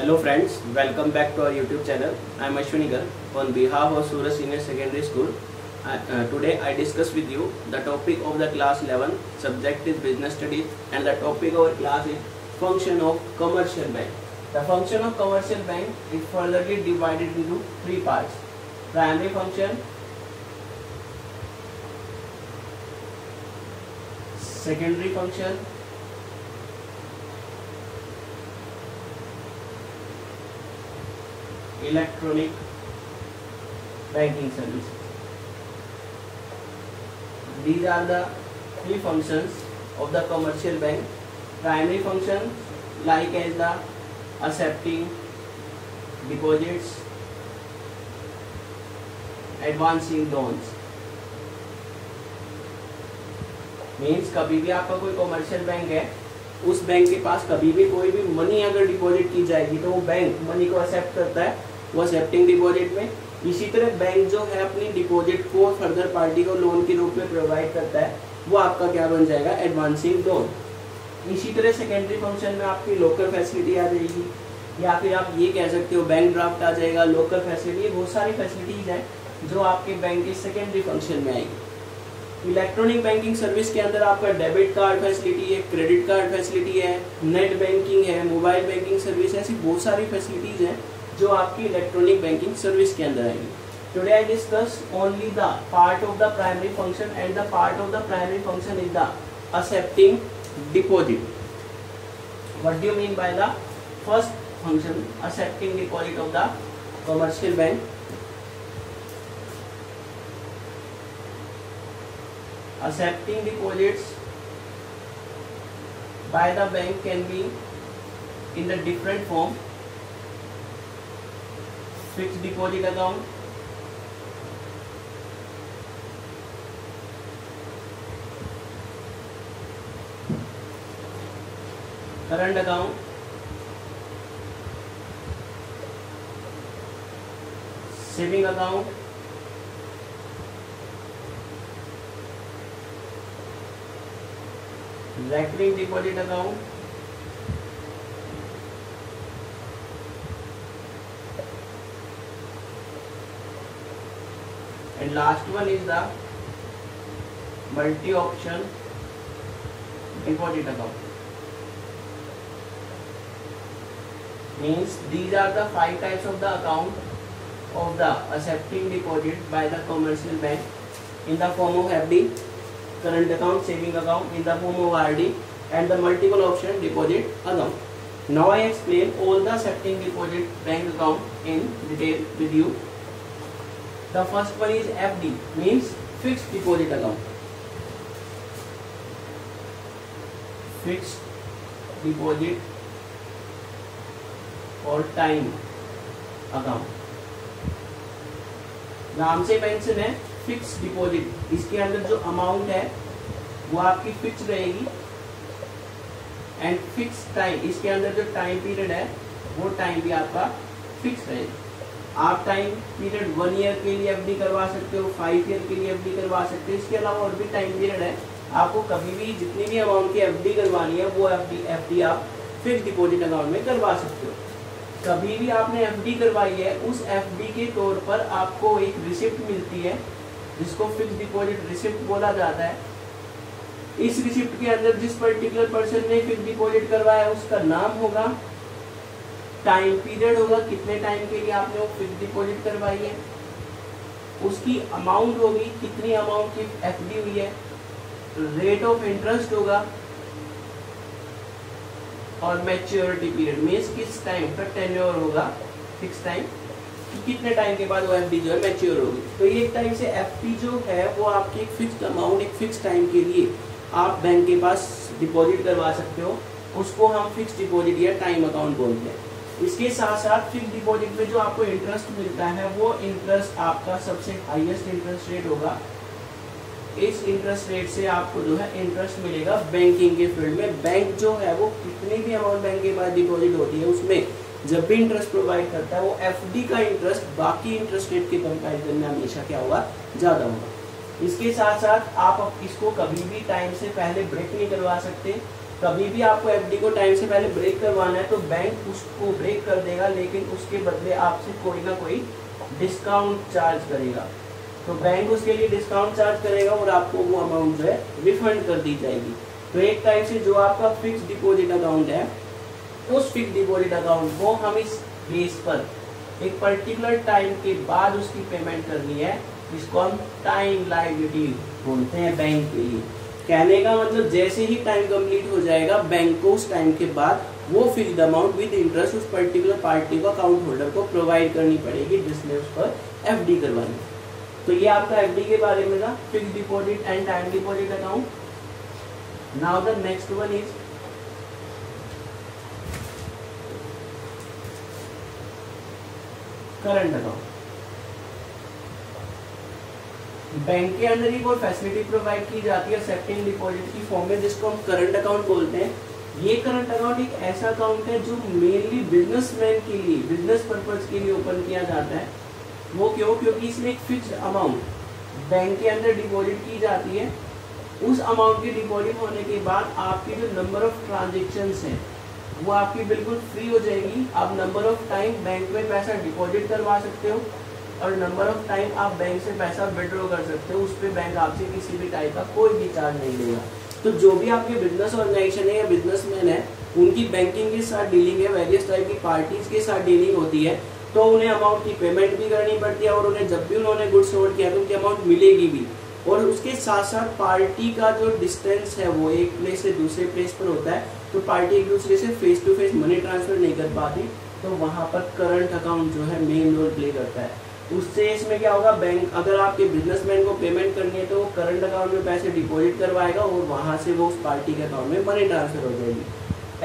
Hello friends, welcome back to our YouTube channel. I am Ashwini Garg. On behalf of Suraj Senior Secondary School, today I discuss with you the topic of the class 11, subject is business studies, and the topic of our class is function of commercial bank. The function of commercial bank is furtherly divided into three parts: primary function, secondary function, electronic banking services. These are the three functions of the commercial bank. Primary function like as the accepting deposits, advancing loans. Means कभी भी आपका कोई commercial bank है, उस bank के पास कभी भी कोई भी मनी अगर डिपॉजिट की जाएगी तो वो बैंक मनी को एक्सेप्ट करता है, वो एक्सेप्टिंग डिपॉजिट में। इसी तरह बैंक जो है अपनी डिपॉजिट को फर्दर पार्टी को लोन के रूप में प्रोवाइड करता है, वो आपका क्या बन जाएगा, एडवांसिंग लोन। इसी तरह सेकेंडरी फंक्शन में आपकी लोकल फैसिलिटी आ जाएगी, या फिर आप ये कह सकते हो बैंक ड्राफ्ट आ जाएगा, लोकल फैसिलिटी, बहुत सारी फैसिलिटीज हैं जो आपके बैंक के सेकेंडरी फंक्शन में आएगी। इलेक्ट्रॉनिक बैंकिंग सर्विस के अंदर आपका डेबिट कार्ड फैसिलिटी है, क्रेडिट कार्ड फैसिलिटी है, नेट बैंकिंग है, मोबाइल बैंकिंग सर्विस, ऐसी बहुत सारी फैसिलिटीज हैं जो आपकी इलेक्ट्रॉनिक बैंकिंग सर्विस के अंदर आएंगी। Today I discuss only the part of the primary function, and the part of the primary function is the accepting deposit. What do you mean by the first function, accepting deposit of the commercial bank? Accepting deposits by the bank can be in the different form: fixed deposit account, current account, saving account, recurring deposit account, and last one is the multi-option deposit account. Means these are the 5 types of the account of the accepting deposit by the commercial bank in the form of FD, current account, saving account in the form of RD, and the multiple option deposit account. Now I explain all the accepting deposit bank account in detail with you. The first one is FD, means fixed deposit account. Fixed deposit और time account, नाम से mention है fix deposit. इसके अंदर जो amount है वो आपकी फिक्स रहेगी, एंड फिक्स टाइम, इसके अंदर जो टाइम पीरियड है वो टाइम भी आपका फिक्स रहेगा। आप टाइम पीरियड 1 ईयर के लिए एफडी करवा सकते हो, 5 ईयर के लिए एफडी करवा सकते हो। इसके अलावा और भी टाइम पीरियड है, आपको कभी भी जितनी भी अमाउंट की एफडी करवानी है वो एफडी आप फिक्स डिपॉजिट अकाउंट में करवा सकते हो। कभी भी आपने एफडी करवाई है, उस एफडी के तौर पर आपको एक रिसिप्ट मिलती है जिसको फिक्स डिपॉजिट रिसिप्ट बोला जाता है। इस रिसिप्ट के अंदर जिस पर्टिकुलर पर्सन ने फिक्स डिपॉजिट करवाया उसका नाम होगा, टाइम पीरियड होगा, कितने टाइम के लिए आपने वो फिक्स डिपॉजिट करवाई है, उसकी अमाउंट होगी, कितनी अमाउंट की एफडी हुई है, रेट ऑफ इंटरेस्ट होगा, और मैच्योरिटी पीरियड मीन्स किस टाइम का टेन्योर होगा, फिक्स टाइम, कितने टाइम के बाद वो एफडी जो है मैच्योर होगी। तो ये एक टाइम से एफडी जो है वो आपकी एक फिक्स्ड अमाउंट, एक फिक्स टाइम के लिए आप बैंक के पास डिपॉजिट करवा सकते हो, उसको हम फिक्स डिपॉजिट या टाइम अकाउंट बोलते हैं। इसके साथ साथ फिक्स डिपॉजिट में जो आपको इंटरेस्ट मिलता है वो इंटरेस्ट आपका सबसे हाईएस्ट इंटरेस्ट रेट होगा। इस इंटरेस्ट रेट से आपको जो है इंटरेस्ट मिलेगा बैंकिंग के फील्ड में। बैंक जो है वो कितनी भी अमाउंट बैंक के पास डिपॉजिट होती है उसमें जब भी इंटरेस्ट प्रोवाइड करता है वो एफडी का इंटरेस्ट बाकी इंटरेस्ट रेट के कंपैरिजन में हमेशा क्या होगा, ज़्यादा होगा। इसके साथ साथ आप इसको कभी भी टाइम से पहले ब्रेक नहीं करवा सकते, कभी भी आपको एफडी को टाइम से पहले ब्रेक करवाना है तो बैंक उसको ब्रेक कर देगा, लेकिन उसके बदले आपसे कोई ना कोई डिस्काउंट चार्ज करेगा। तो बैंक उसके लिए डिस्काउंट चार्ज करेगा और आपको वो अमाउंट जो है रिफंड कर दी जाएगी। तो एक टाइप से जो आपका फिक्स डिपॉजिट अकाउंट है, उस फिक्स डिपॉजिट अकाउंट को हम इस बेस पर एक पर्टिकुलर टाइम के बाद उसकी पेमेंट करनी है, जिसको हम टाइम लायबिलिटी बोलते हैं बैंक के लिए। कहने का मतलब जैसे ही टाइम कंप्लीट हो जाएगा, बैंक को उस टाइम के बाद वो फिक्स्ड अमाउंट विद इंटरेस्ट उस पर्टिकुलर पार्टी को, अकाउंट होल्डर को प्रोवाइड करनी पड़ेगी, जिसने उस पर एफडी करवानी। तो ये आपका एफडी के बारे में था, fixed deposit and time deposit account. Now the next one is current account. Bank के अंदर ही कोई फैसिलिटी प्रोवाइड की जाती है एक्सेप्टिंग डिपॉजिट की फॉर्म में, जिसको हम करंट अकाउंट बोलते हैं। ये करंट अकाउंट एक ऐसा अकाउंट है जो मेनली बिजनेसमैन के लिए, बिजनेस पर्पज के लिए ओपन किया जाता है। वो क्यों? क्योंकि इसमें एक फिक्स्ड अमाउंट बैंक के अंदर डिपॉजिट की जाती है। उस अमाउंट की डिपॉजिट होने के बाद आपकी जो नंबर ऑफ ट्रांजेक्शन्स हैं वो आपकी बिल्कुल फ्री हो जाएगी। आप नंबर ऑफ टाइम बैंक में पैसा डिपॉजिट करवा सकते हो और नंबर ऑफ टाइम आप बैंक से पैसा विड्रॉ कर सकते हो। उस पर बैंक आपसे किसी भी टाइप का कोई भी चार्ज नहीं लेगा। तो जो भी आपके बिजनेस ऑर्गेनाइजेशन है या बिजनेसमैन है, उनकी बैंकिंग के साथ डीलिंग है, वेरियस टाइप की पार्टीज के साथ डीलिंग होती है, तो उन्हें अमाउंट की पेमेंट भी करनी पड़ती है और उन्हें जब भी उन्होंने गुड्स ऑर्डर किया तो उनकी अमाउंट मिलेगी भी। और उसके साथ साथ पार्टी का जो डिस्टेंस है वो एक प्लेस से दूसरे प्लेस पर होता है, तो पार्टी एक दूसरे से face to face money transfer नहीं कर पाती, तो वहाँ पर करंट अकाउंट जो है मेन रोल प्ले करता है। उससे इसमें क्या होगा, बैंक अगर आपके बिजनेसमैन को पेमेंट करनी है तो वो करंट अकाउंट में पैसे डिपॉजिट करवाएगा और वहाँ से वो उस पार्टी के अकाउंट में मनी ट्रांसफर हो जाएगी।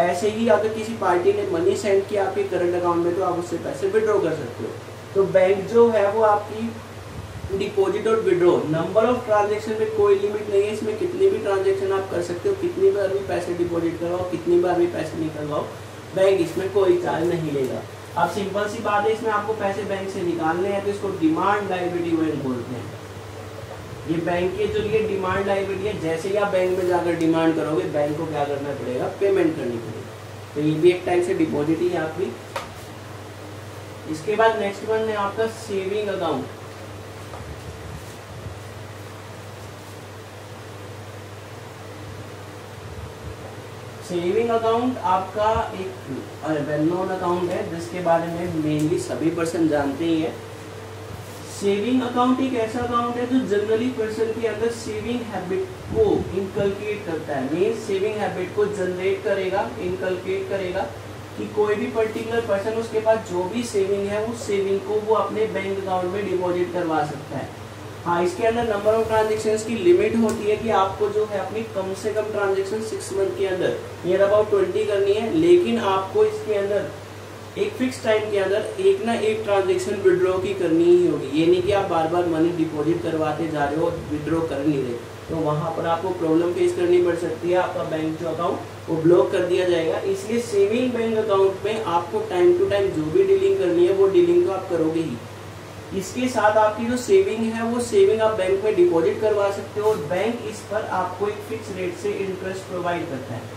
ऐसे ही अगर किसी पार्टी ने मनी सेंड किया आपके करंट अकाउंट में तो आप उससे पैसे विड्रॉ कर सकते हो। तो बैंक जो है वो आपकी डिपॉजिट और विड्रॉ, नंबर ऑफ ट्रांजेक्शन में कोई लिमिट नहीं है। इसमें कितनी भी ट्रांजेक्शन आप कर सकते हो, कितनी बार भी पैसे डिपॉजिट करवाओ, कितनी बार भी पैसे निकलवाओ, बैंक इसमें कोई चार्ज नहीं लेगा। अब सिंपल सी बात है, इसमें आपको पैसे बैंक से निकालने हैं तो इसको डिमांड लायबिलिटी बोलते हैं। ये बैंक के जो लिए डिमांड लायबिलिटी है, जैसे ही आप बैंक में जाकर डिमांड करोगे बैंक को क्या करना पड़ेगा, पेमेंट करनी पड़ेगी। तो ये भी एक टाइप से डिपॉजिट ही है आपकी। इसके बाद नेक्स्ट वन है आपका सेविंग अकाउंट। सेविंग अकाउंट आपका एक वेल नोन अकाउंट है जिसके बारे में मेनली सभी पर्सन जानते ही है। सेविंग अकाउंट एक ऐसा अकाउंट है जो जनरली पर्सन के अंदर सेविंग हैबिट को इनकलकेट करता है, मीन सेविंग हैबिट को जनरेट करेगा, इनकलकेट करेगा कि कोई भी पर्टिकुलर पर्सन उसके पास जो भी सेविंग है उस सेविंग को वो अपने बैंक अकाउंट में डिपॉजिट करवा सकता है। हाँ, इसके अंदर नंबर ऑफ ट्रांजेक्शन्स की लिमिट होती है कि आपको जो है अपनी कम से कम ट्रांजेक्शन 6 मंथ के अंदर नियर अबाउट 20 करनी है, लेकिन आपको इसके अंदर एक फिक्स टाइम के अंदर एक ना एक ट्रांजेक्शन विड्रॉ की करनी ही होगी। ये नहीं कि आप बार बार मनी डिपॉजिट करवाते जा रहे हो विड्रॉ कर नहीं रहे, तो वहाँ पर आपको प्रॉब्लम फेस करनी पड़ सकती है, आपका बैंक जो अकाउंट वो ब्लॉक कर दिया जाएगा। इसलिए सेविंग बैंक अकाउंट में आपको टाइम टू टाइम जो भी डीलिंग करनी है वो डीलिंग तो आप करोगे ही। इसके साथ आपकी जो सेविंग है वो सेविंग आप बैंक में डिपॉजिट करवा सकते हो और बैंक इस पर आपको एक फिक्स रेट से इंटरेस्ट प्रोवाइड करता है।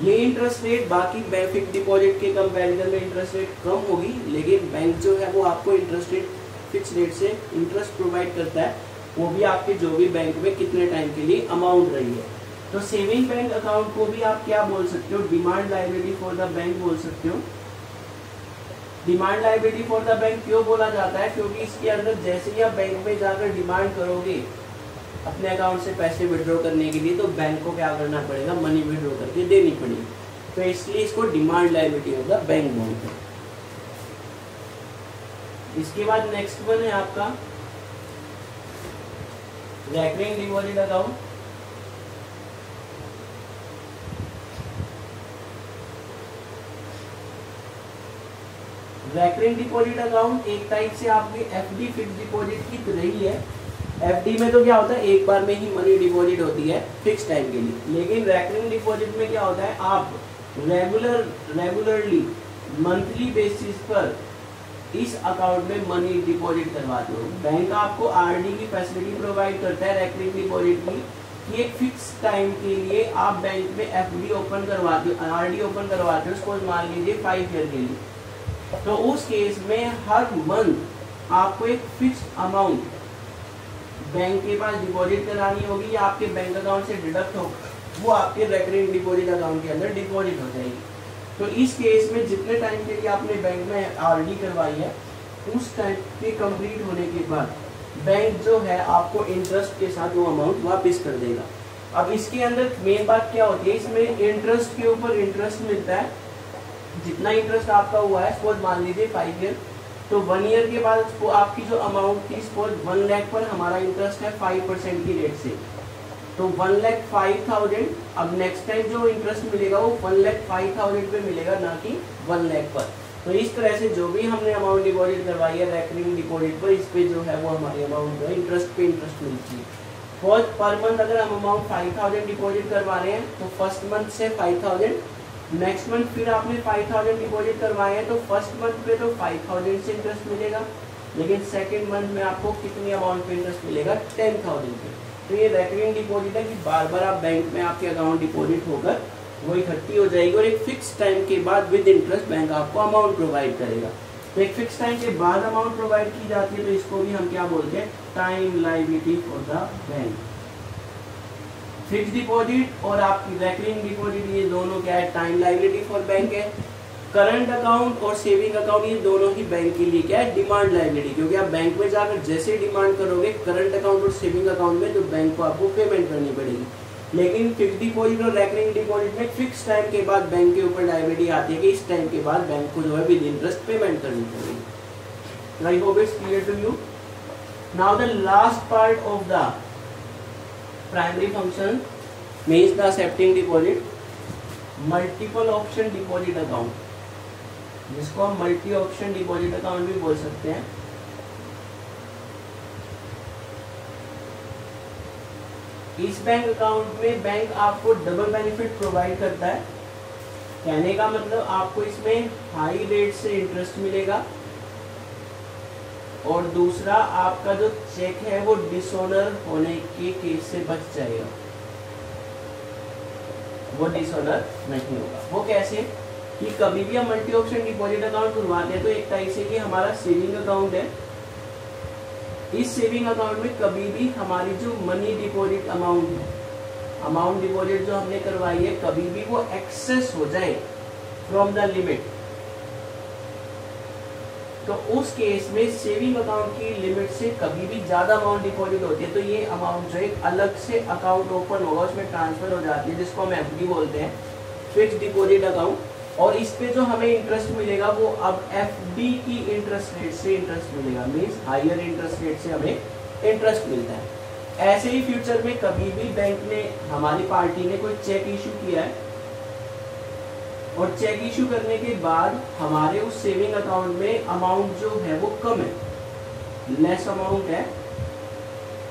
ये इंटरेस्ट रेट बाकी फिक्स डिपॉजिट के कंपैरिजन में इंटरेस्ट रेट कम होगी, लेकिन बैंक जो है वो आपको इंटरेस्ट रेट फिक्स रेट से इंटरेस्ट प्रोवाइड करता है, वो भी आपके जो भी बैंक में कितने टाइम के लिए अमाउंट रही है। तो सेविंग बैंक अकाउंट को भी आप क्या बोल सकते हो, demand liability for the bank बोल सकते हो। Demand liability for the bank क्यों बोला जाता है, क्योंकि इसके अंदर जैसे ही आप बैंक में जाकर डिमांड करोगे अपने अकाउंट से पैसे विड्रॉ करने के लिए, तो बैंक को क्या करना पड़ेगा, मनी विड्रॉ करके देनी पड़ेगी। तो इसलिए इसको demand liability of the bank बोलते हैं। इसके बाद नेक्स्ट वन है आपका recurring deposit account. Recurring deposit account एक टाइप से आपकी एफडी फिक्स डिपॉजिट की तरह ही है। एफडी में तो क्या होता है, एक बार में ही मनी डिपॉजिट होती है फिक्स टाइम के लिए, लेकिन रेकरिंग डिपॉजिट में क्या होता है, आप रेगुलरली मंथली बेसिस पर इस अकाउंट में मनी डिपॉजिट करवाते हो। बैंक आपको आरडी की फैसिलिटी प्रोवाइड करता है रेकरिंग डिपॉजिट की, कि एक फिक्स टाइम के लिए आप बैंक में एफडी ओपन करवाते हो, आरडी ओपन करवाते हो, उसको मान लीजिए 5 ईयर के लिए, तो उस केस में हर मंथ आपको एक फिक्स अमाउंट बैंक के पास डिपॉजिट करानी होगी या आपके बैंक अकाउंट से डिडक्ट हो, वो आपके रेकरिंग डिपॉजिट अकाउंट के अंदर डिपॉजिट हो जाएगी। तो इस केस में जितने टाइम के लिए आपने बैंक में आरडी करवाई है, उस टाइम के कंप्लीट होने के बाद बैंक जो है आपको इंटरेस्ट के साथ वो अमाउंट वापस कर देगा। अब इसके अंदर मेन बात क्या होती है, इसमें इंटरेस्ट के ऊपर इंटरेस्ट मिलता है। जितना इंटरेस्ट आपका हुआ है, सपोज मान लीजिए 5 ईयर, तो 1 ईयर के बाद आपकी जो अमाउंट थी, सपोज 1 लाख पर हमारा इंटरेस्ट है 5% की रेट से, तो 1,05,000। अब नेक्स्ट टाइम जो इंटरेस्ट मिलेगा वो 1,05,000 पे मिलेगा, ना कि 1 लाख पर। तो इस तरह से जो भी हमने अमाउंट डिपॉजिट करवाई है रेकरिंग डिपॉजिट पर, इस पे जो है वो हमारी अमाउंट जो है इंटरेस्ट पे इंटरेस्ट मिलती है। पर मंथ अगर हम अमाउंट 5,000 डिपॉजिट करवा रहे हैं तो फर्स्ट मंथ से 5,000, नेक्स्ट मंथ फिर आपने 5,000 डिपॉजिट करवाए हैं तो फर्स्ट मंथ पे तो 5,000 से इंटरेस्ट मिलेगा, लेकिन सेकेंड मंथ में आपको कितनी अमाउंट पे इंटरेस्ट मिलेगा, 10,000 पे। तो ये रेकरिंग डिपॉजिट है कि बार बार आप बैंक में आपके अकाउंट डिपॉजिट होकर वो इकट्ठी हो जाएगी और एक फिक्स टाइम के बाद विद इंटरेस्ट बैंक आपको अमाउंट प्रोवाइड करेगा। तो एक फिक्स टाइम के बाद अमाउंट प्रोवाइड की जाती है, तो इसको भी हम क्या बोलते हैं, time liability for the bank. Fix deposit और आपकी रेकरिंग डिपॉजिट, ये दोनों क्या है, टाइम लायबिलिटी फॉर बैंक है। करंट अकाउंट और सेविंग अकाउंट, ये दोनों ही बैंक के लिए क्या है, डिमांड लायबिलिटी, क्योंकि आप बैंक में जाकर जैसे डिमांड करोगे करंट अकाउंट और सेविंग अकाउंट में, तो बैंक को आपको पेमेंट करनी पड़ेगी। लेकिन फिक्स डिपॉजिट और रेकरिंग डिपॉजिट में फिक्स टाइम के बाद बैंक के ऊपर लायबिलिटी आती है कि इस टाइम के बाद बैंक को जो है विद इंटरेस्ट पेमेंट करनी पड़ेगी। I hope it's clear to you. Now the last part of the primary function means the accepting deposit, multiple option deposit account, जिसको हम मल्टी ऑप्शन डिपॉजिट अकाउंट भी बोल सकते हैं। इस बैंक अकाउंट में बैंक आपको डबल बेनिफिट प्रोवाइड करता है। कहने का मतलब आपको इसमें हाई रेट से इंटरेस्ट मिलेगा और दूसरा आपका जो चेक है वो डिसऑनर होने के केस से बच जाएगा, वो डिसऑनर नहीं होगा। वो कैसे कि कभी भी हम मल्टी ऑप्शन डिपॉजिट अकाउंट खुलवाते हैं तो एक टाइप से कि हमारा सेविंग अकाउंट है, इस सेविंग अकाउंट में कभी भी हमारी जो मनी डिपॉजिट अमाउंट है, अमाउंट डिपॉजिट जो हमने करवाई है, कभी भी वो एक्सेस हो जाए फ्रॉम द लिमिट, तो उस केस में सेविंग अकाउंट की लिमिट से कभी भी ज्यादा अमाउंट डिपॉजिट होती है तो ये अमाउंट जो एक अलग से अकाउंट ओपन होगा, उसमें ट्रांसफर हो जाती है, जिसको हम एफडी बोलते हैं, फिक्स डिपॉजिट अकाउंट। और इस पे जो हमें इंटरेस्ट मिलेगा वो अब एफडी की इंटरेस्ट रेट से इंटरेस्ट मिलेगा, मींस हायर इंटरेस्ट रेट से हमें इंटरेस्ट मिलता है। ऐसे ही फ्यूचर में कभी भी बैंक ने, हमारी पार्टी ने कोई चेक इशू किया है और चेक इशू करने के बाद हमारे उस सेविंग अकाउंट में अमाउंट जो है वो कम है, लेस अमाउंट है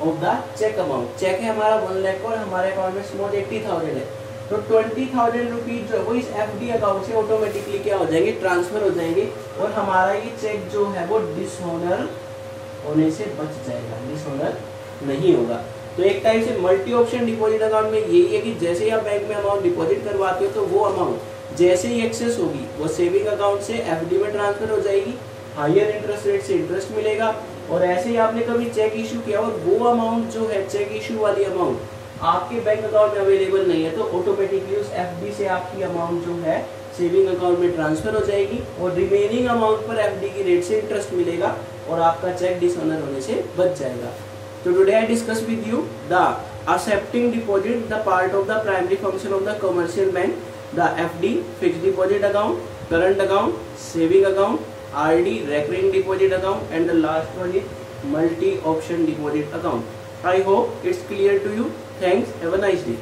of the cheque amount. Cheque है हमारा 1 लाख और हमारे अकाउंट में स्मॉल 80,000 है, तो 20,000 रुपीज जो वो इस एफडी अकाउंट से ऑटोमेटिकली क्या हो जाएंगे, ट्रांसफर हो जाएंगे और हमारा ये चेक जो है वो डिसऑनर होने से बच जाएगा, डिसऑनर नहीं होगा। तो एक टाइप से मल्टी ऑप्शन डिपॉजिट अकाउंट में यही है कि जैसे ही आप बैंक में अमाउंट डिपॉजिट करवाते हो तो वो अमाउंट जैसे ही एक्सेस होगी वो सेविंग अकाउंट से एफडी में ट्रांसफर हो जाएगी, हायर इंटरेस्ट रेट से इंटरेस्ट मिलेगा। और ऐसे ही आपने कभी चेक इशू किया और वो अमाउंट जो है चेक इशू वाली अमाउंट आपके बैंक अकाउंट में अवेलेबल नहीं है, तो ऑटोमेटिकली उस एफडी से आपकी अमाउंट जो है सेविंग अकाउंट में ट्रांसफर हो जाएगी और रिमेनिंग अमाउंट पर एफडी की रेट से इंटरेस्ट मिलेगा और आपका चेक डिसऑनर होने से बच जाएगा। तो today I discuss with you the accepting deposit, the part of the primary function of the commercial bank, the FD fixed deposit account, current account, saving account, RD recurring deposit account, and the last one is multi option deposit account. I hope it's clear to you. Thanks. Have a nice day.